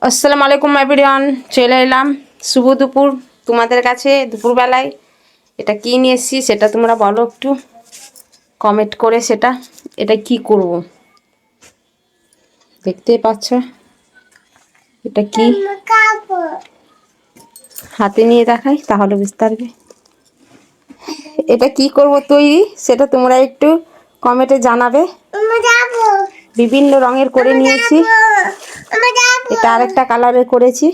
আসসালামু আলাইকুম এভরিওয়ান, চলে এলাম শুভ দুপুর তোমাদের কাছে। দুপুরবেলায় এটা কি নিয়ে এসেছি সেটা তোমরা বলো একটু কমেন্ট করে। এটা কি করব দেখতেই পাচ্ছ, এটা কি হাতে নিয়ে দেখাই তাহলে বুঝতে পারবে এটা কি করব তৈরি, সেটা তোমরা একটু কমেন্টে জানাবে। বিভিন্ন রঙের করে নিয়েছি, এটা আরেকটা কালারের করেছি।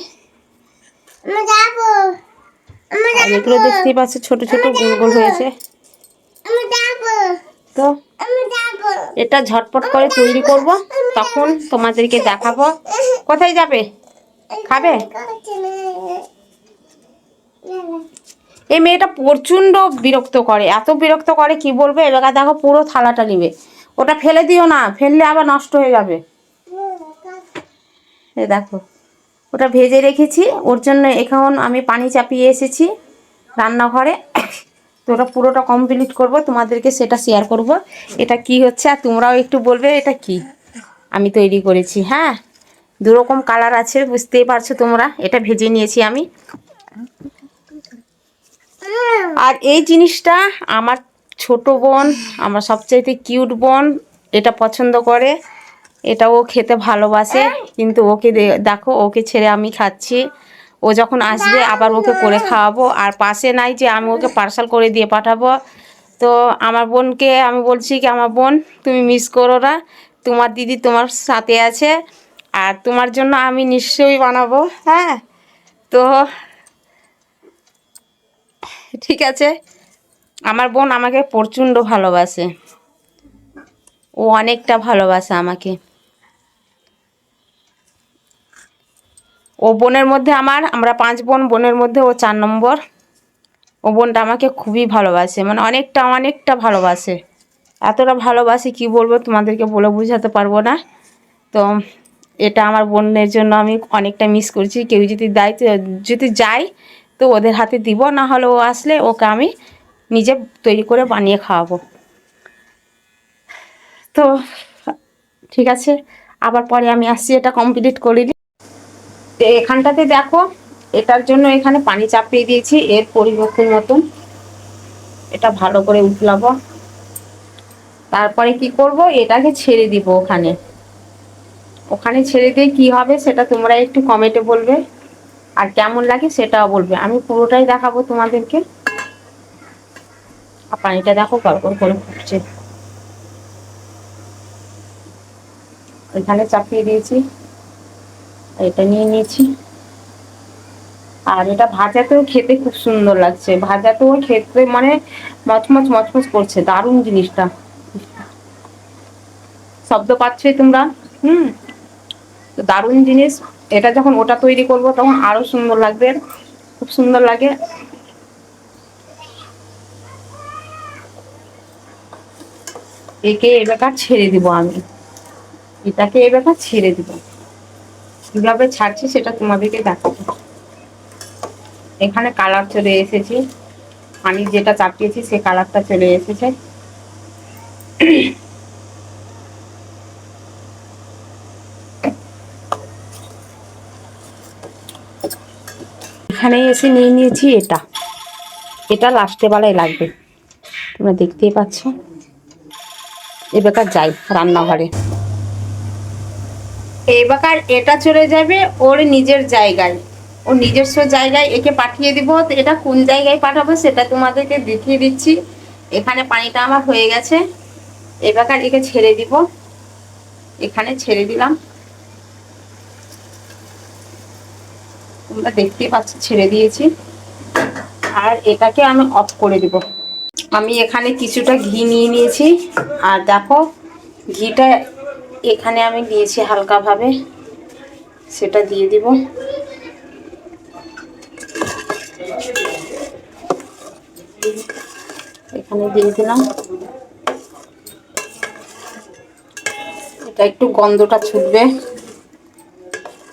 আর এগুলো দেখতেই পাচ্ছ ছোট ছোট গোল গোল হয়েছে। তো এটা ঝটপট করে তৈরি করব, তখন তোমাদেরকে দেখাবো। কোথায় যাবে? খাবে? এই মেয়েটা প্রচণ্ড বিরক্ত করে, এত বিরক্ত করে কি বলবে। এবার দেখো পুরো থালাটা নিবে, ওটা ফেলে দিও না, ফেললে আবার নষ্ট হয়ে যাবে। এ দেখো ওটা ভেজে রেখেছি, ওর জন্য এখন আমি পানি চাপিয়ে এসেছি রান্নাঘরে। তো ওটা পুরোটা কমপ্লিট করব, তোমাদেরকে সেটা শেয়ার করব এটা কি হচ্ছে। আর তোমরাও একটু বলবে এটা কি আমি তৈরি করেছি। হ্যাঁ, দুরকম কালার আছে, বুঝতেই পারছো তোমরা। এটা ভেজে নিয়েছি আমি। আর এই জিনিসটা আমার ছোট বোন, আমার সবচাইতে কিউট বোন, এটা পছন্দ করে। এটাও খেতে ভালোবাসে, কিন্তু ওকে দেখো, ওকে ছেড়ে আমি খাচ্ছি। ও যখন আসবে আবার ওকে করে খাওয়াবো। আর পাশে নাই যে আমি ওকে পার্সেল করে দিয়ে পাঠাবো। তো আমার বোনকে আমি বলছি কি, আমার বোন তুমি মিস করো না, তোমার দিদি তোমার সাথে আছে, আর তোমার জন্য আমি নিশ্চয়ই বানাবো। হ্যাঁ, তো ঠিক আছে। আমার বোন আমাকে প্রচণ্ড ভালোবাসে, ও অনেকটা ভালোবাসে আমাকে। ও বোনের মধ্যে আমরা 5 বোন, বোনের মধ্যে ও 4 নম্বর। ও বোনটা আমাকে খুবই ভালোবাসে, মানে অনেকটা অনেকটা ভালোবাসে। এতটা ভালোবাসি কি বলবো, তোমাদেরকে বলে বোঝাতে পারবো না। তো এটা আমার বোনের জন্য আমি অনেকটা মিস করছি। কেউ যদি দেয়, যদি যাই তো ওদের হাতে দিব, না হলে ও আসলে ওকে আমি নিজে তৈরি করে বানিয়ে খাওয়াবো। তো ঠিক আছে, আবার পরে আমি আসছি, এটা কমপ্লিট করে দিই। তো এখানটাতে দেখো, এটার জন্য এখানে পানি চাপিয়ে দিয়েছি এর পরিবর্তন মতন। এটা ভালো করে উতলাবো, তারপরে কি করব, এটাকে ছেড়ে দিব ওখানে। ওখানে ছেড়ে দিয়ে কি হবে সেটা তোমরা একটু কমেন্টে বলবে, আর কেমন লাগে সেটাও বলবে। আমি পুরোটাই দেখাবো তোমাদেরকে। আর পানিটা দেখো গড়গড় করে ফুটছে। এখানে চাপিয়ে দিয়েছি, এটা নিয়ে নিয়েছি। আর এটা ভাজাতেও খেতে খুব সুন্দর লাগছে, ভাজাতেও খেতে মানে মচমচ মচমচ করছে, দারুণ জিনিসটা। শব্দ পাচ্ছই তোমরা? তো দারুণ জিনিস। এটা যখন ওটা তৈরি করব তখন আরো সুন্দর লাগবে, খুব সুন্দর লাগে। একে এবার ছেড়ে দিব আমি, এটাকে এবার ছেড়ে দিব। কিভাবে ছাড়ছি সেটা তোমাদেরকে দেখাবো। এখানে কালার চলে এসেছে, আমি যেটা চাপিয়েছি সে কালারটা চলে এসেছে। এখানে এসে নিয়ে নিয়েছি এটা। এটা লাস্টে বেলায় লাগবে, তোমরা দেখতেই পাচ্ছ। এবার যাই রান্নাঘরে। এবার এটা চলে যাবে ওর নিজের জায়গায়, ওর নিজস্ব জায়গায় একে পাঠিয়ে দিব। তো এটা কোন জায়গায় পাঠাবো সেটা তোমাদেরকে দেখিয়ে দিচ্ছি। এখানে পানিটা আমার হয়ে গেছে, এবার একে ছেড়ে দিব। এখানে ছেড়ে দিলাম, তোমরা দেখতেই পাচ্ছ ছেড়ে দিয়েছি। আর এটাকে আমি অফ করে দিব। আমি এখানে কিছুটা ঘি নিয়ে নিয়েছি, আর দেখো ঘিটা এখানে আমি দিয়েছি হালকাভাবে, সেটা দিয়ে দিব। এখানে দিয়ে দিলাম। এটা একটু গন্ধটা ছুটবে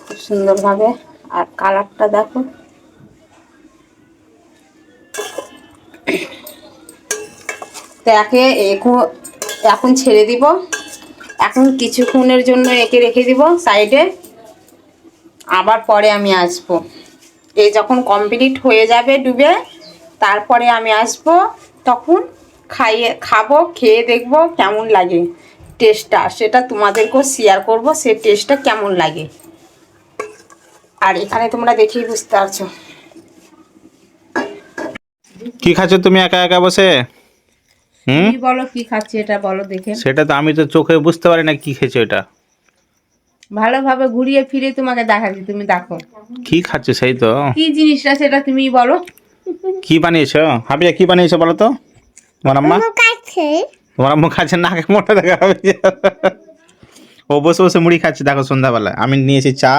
খুব সুন্দরভাবে। আর কালারটা দেখো, তো এখন ছেড়ে দিব। এখন কিছুক্ষণের জন্য একে রেখে দিব সাইডে। আবার পরে আমি আসবো। এই যখন কমপ্লিট হয়ে যাবে ডুবে, তারপরে আমি আসবো, তখন খাবো, খেয়ে দেখবো কেমন লাগে টেস্টটা, সেটা তোমাদেরকেও শেয়ার করবো সে টেস্টটা কেমন লাগে। আর এখানে তোমরা দেখেই বুঝতে পারছো। কি খাচ্ছ তুমি একা একা বসে? তুমি বলো কি খাচ্ছি, এটা বলো দেখে। সেটা তো আমি তো চোখে বুঝতে পারি না কি খেয়েছো এটা। ভালোভাবে ঘুরিয়ে ফিরে তোমাকে দেখাচ্ছি, তুমি দেখো কি খাচ্ছ সেই তো। কি জিনিসটা সেটা তুমি বলো। কি বানিয়েছো হাবিয়া, কি বানিয়েছো বলো তো? তোমার আম্মা তোমার আম্মু খাচ্ছে, নাকে মোটা দেখা হাবিয়া। ও বসে বসে মুড়ি খাচ্ছে দেখো সন্ধ্যাবেলা। আমি নিয়েছি চা,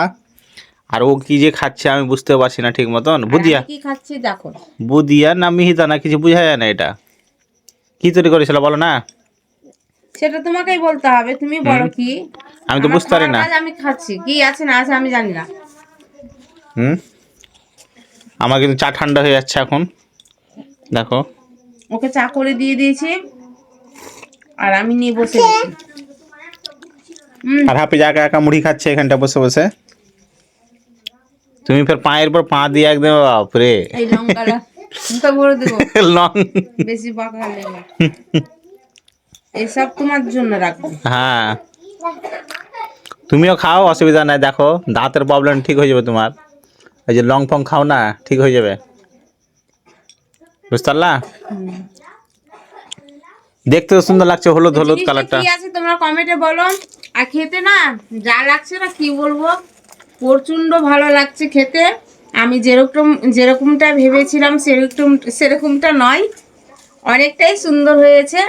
আর ও কি যে খাচ্ছে আমি বুঝতে পারছি না ঠিক মতন। বুদিয়া কি খাচ্ছি দেখো। বুদিয়া না মিহিদা না কিছু বোঝা যায় না। এটা কি তৈরি করেছিল বলো না? সেটা তোমাকেই বলতে হবে, তুমি বলো কি। আমি তো বুঝতে পারি না। আমি খাচ্ছি, কি আছে না আছে আমি জানি না। আমার কিন্তু চা ঠান্ডা হয়ে যাচ্ছে এখন দেখো। ওকে চা করে দিয়ে দিয়েছি, আর আমি নিয়ে বসে গেছি। আর হাফিজ একা একা মুড়ি খাচ্ছে এখানটা বসে বসে। তুমি ফের পায়ের পর পা দিয়ে একদম বাপরে। এই লঙ্কাটা মুখে ভরে দেবো, লং বেশি বাঁকালে না। এসব তোমার জন্য রাখবো। হ্যাঁ তুমিও খাও, অসুবিধা নাই। দেখো দাঁতের প্রবলেম ঠিক হয়ে যাবে তোমার। এই যে লং ফং খাও না, ঠিক হয়ে যাবে, বুঝতে পারলা? দেখতে তো সুন্দর লাগছে, হলুদ হলুদ কালারটা। কি আছে তোমরা কমেন্টে বলো। আর খেতে না যা লাগছে না কি বলবো, প্রচন্ড ভালো লাগছে খেতে। আমি যেরকমটা ভেবেছিলাম সেরকমটা নয়, অনেকটাই সুন্দর হয়েছে।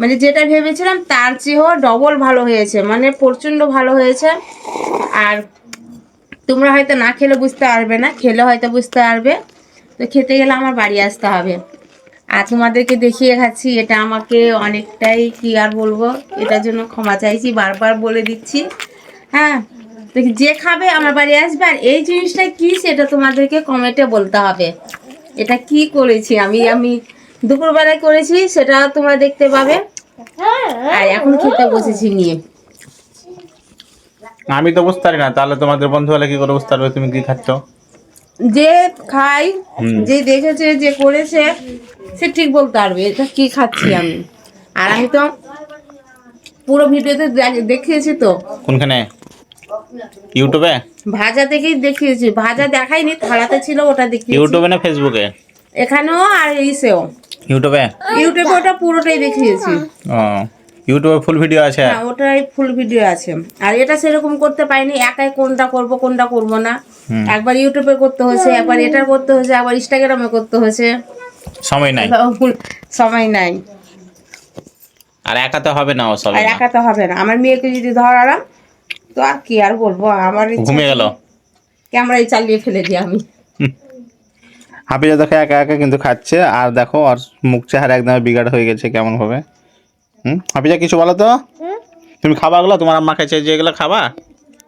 মানে যেটা ভেবেছিলাম তার চেয়েও ডবল ভালো হয়েছে, মানে প্রচন্ড ভালো হয়েছে। আর তোমরা হয়তো না খেলে বুঝতে পারবে না, খেলে হয়তো বুঝতে পারবে। তো খেতে গেলে আমার বাড়ি আসতে হবে। আর তোমাদেরকে দেখিয়ে খাচ্ছি, এটা আমাকে অনেকটাই কি আর বলবো, এটার জন্য ক্ষমা চাইছি, বারবার বলে দিচ্ছি। হ্যাঁ, তো যে খাবে আমার বাড়ি আসবে। আর এই জিনিসটা কি সেটা তোমাদেরকে কমেন্টে বলতে হবে। এটা কি করেছি আমি দুপুরবেলায় করেছি, সেটা তোমরা দেখতে পাবে। আর এখন খেতে বসেছি নিয়ে। আমি তো বুঝতে পারি না, তাহলে তোমাদের বন্ধু হলে কি করে বুঝতে পারবে তুমি কি খাচ্ছ? যে খাই, যে দেখেছে, যে করেছে, সে ঠিক বলতে পারবে এটা কি খাচ্ছি আমি। আর আমি তো পুরো ভিডিওতে দেখিয়েছি তো। কোনখানে? ইউটিউবে? ভাজা থেকেই দেখিয়েছি, ভাজা দেখাইনি, থালাতে ছিল ওটা দেখিয়েছি। ইউটিউবে না ফেসবুকে? এখানেও আর ইসেও। ইউটিউবে ওটা পুরোটাই দেখিয়েছি। ও ইউটিউবে ফুল ভিডিও আছে? হ্যাঁ, ওটাই ফুল ভিডিও আছে। আর এটা সেরকম করতে পারিনি, একাই কোনটা করব না। একবার ইউটিউবে করতে হয়েছে, একবার এটা করতে হয়েছে, আবার ইনস্টাগ্রামে করতে হয়েছে। সময় নাই, সময় নাই। আর একা তো হবে না, আর একা তো হবে না। আমার মেয়েকে যদি ধরালাম তো আর কি আর বলবো, আমার ঘুমিয়ে গেল, ক্যামেরায় চালিয়ে ফেলে দিই আমি। হাফিজা দেখো একা একা কিন্তু খাচ্ছে। আর দেখো আর মুখ চেহারা একদম বিগাড় হয়ে গেছে কেমন হবে। হাফিজা কিছু বলো তো। তুমি খাবা গুলো? তোমার আম্মা খাইছে যেগুলো খাবা,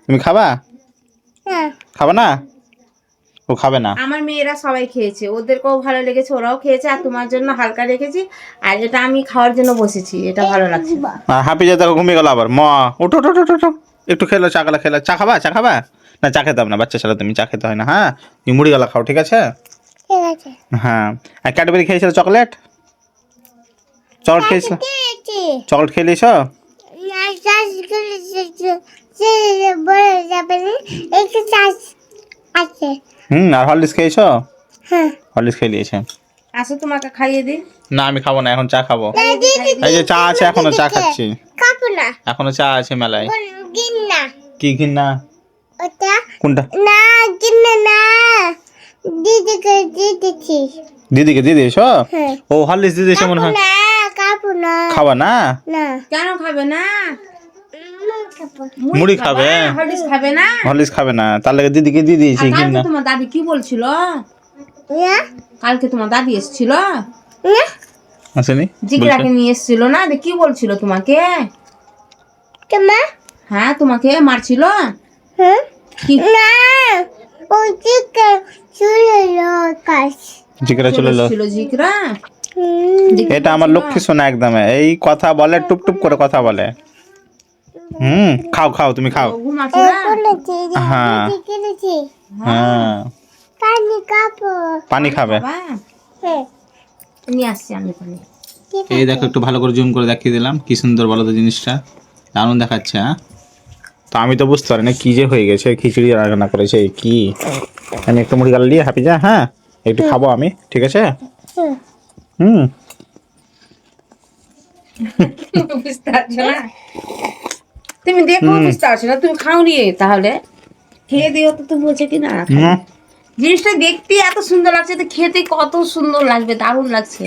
তুমি খাবা? খাবা না? ও খাবে না। আমার মেয়েরা সবাই খেয়েছে, ওদেরকেও ভালো লেগেছে, ওরাও খেয়েছে। আর তোমার জন্য হালকা রেখেছি, আর এটা আমি খাওয়ার জন্য বসেছি, এটা ভালো লাগছে। আর হাফিজা দেখো ঘুমিয়ে গেল আবার। মা ওঠো ওঠো ওঠো ওঠো, একটু খেলো, চা গলা খেলো। চা খাবা? চা খাবা না? চা খেতে হবে না, বাচ্চা ছেলে তুমি, চা খেতে হয় না। হ্যাঁ তুমি মুড়ি গলা খাও, ঠিক আছে? হ্যাঁ। আর ক্যাডবেরি খেয়েছিল? চকলেট খেয়েছিল? চকলেট খেয়ে নিয়েছ? আর হরলিক্স খেয়েছ? হরলিক্স খেয়ে নিয়েছে। আসো তোমাকে খাইয়ে দিই। না আমি খাবো না, এখন চা খাবো। এই যে চা আছে, এখনো চা খাচ্ছি। এখনো চা আছে মেলায়। কি কিনা? কোনটা? দিদিকে দিয়ে দিয়েছ? ও হরলিক্স দিয়ে দিয়েছে মনে হয়। খাবা না? কেন খাবে না? মুড়ি খাবে? হরলিক্স খাবে না? হরলিক্স খাবে না, তার লাগে দিদিকে দিয়ে দিয়েছি। কিনা তোমার দাদি কি বলছিল? কালকে তোমার দাদি এসেছিল, আসেনি? জিগরাকে নিয়ে এসেছিল না? কি বলছিল তোমাকে? হ্যাঁ, তোমাকে মারছিল। জিগরা চলে এলো। জিগরা এটা আমার লক্ষ্মী সোনা একদম, এই কথা বলে, টুপ টুপ করে কথা বলে। খাও খাও তুমি খাও। ও ঘুমাচ্ছে না? হ্যাঁ হ্যাঁ পানি খাবে। বাবা, নিয়ে আসছি আমি পানি। এই দেখো একটু ভালো করে জুম করে দেখিয়ে দিলাম, কি সুন্দর বলো তো জিনিসটা, দারুণ দেখাচ্ছে। হ্যাঁ তো আমি তো বুঝতে পারি না কি যে হয়ে গেছে, খিচুড়ি রান্না করেছে কি। আমি একটু মুড়ি গাল দিয়ে হাফিজা, হ্যাঁ একটু খাবো আমি, ঠিক আছে? হুম বুঝতে পারছো না? তুমি দেখো বুঝতে পারছো না, তুমি খাও নিয়ে তাহলে খেয়ে দিও তো, তুমি বলছে কি না হুম। জিনিসটা দেখতে এত সুন্দর লাগছে, তো খেতে কত সুন্দর লাগবে, দারুণ লাগছে।